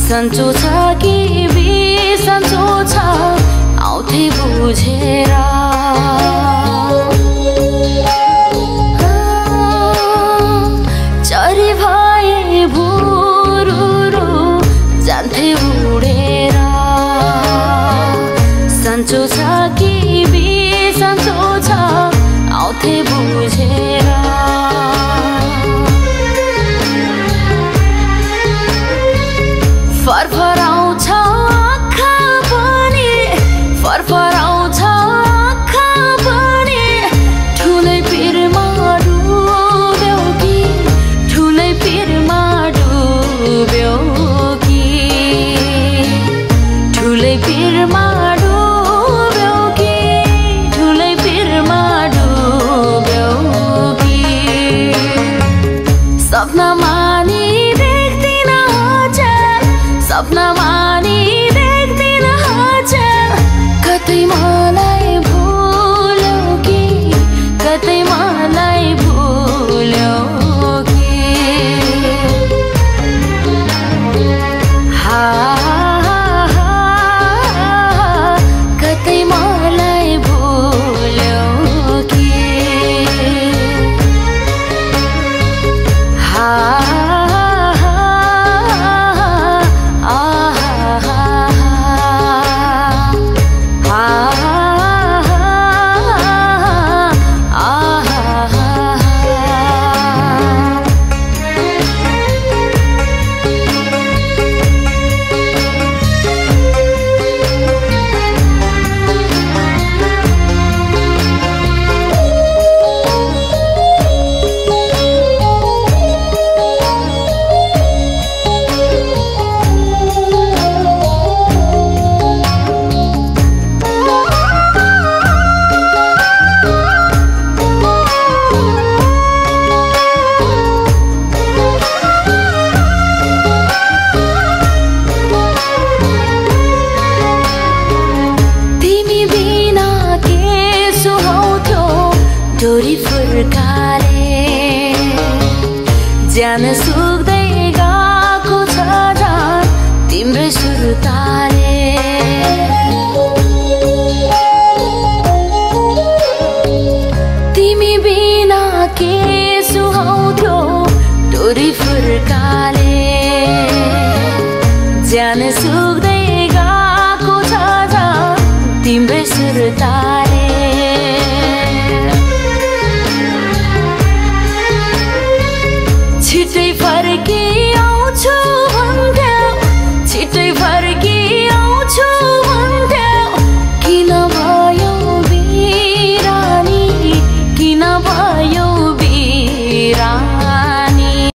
सन्चो छ कि बिसन्चो छ आउँथे बुझेर चरी भए भुरुरु जान्थे उडेर सन्चो छ कि बिसन्चो छ आउँथे बुझेर फरफराउँछ आँखा पनि फरफराउँछ आँखा पनि ठुलै पिरमा डुब्यौ कि ठुलै पिरमा डुब्यौ कि ठुलै पिरमा डुब्यौ कि ठुलै पिरमा डुब्यौ कि सपनामा सपनामा नि देख्दिन हजुर कतै मलाई भुल्यौ कि कतै मलाई भुल्यौ कि कतै मलाई भुल्यौ कि डोरी फुर्काले ज्यान सुक्दै गएको छ जान तिम्रै सुर्ताले तिमी बिना के सुहाउँथ्यो डोरी फुर्काले ज्यान सुक्दै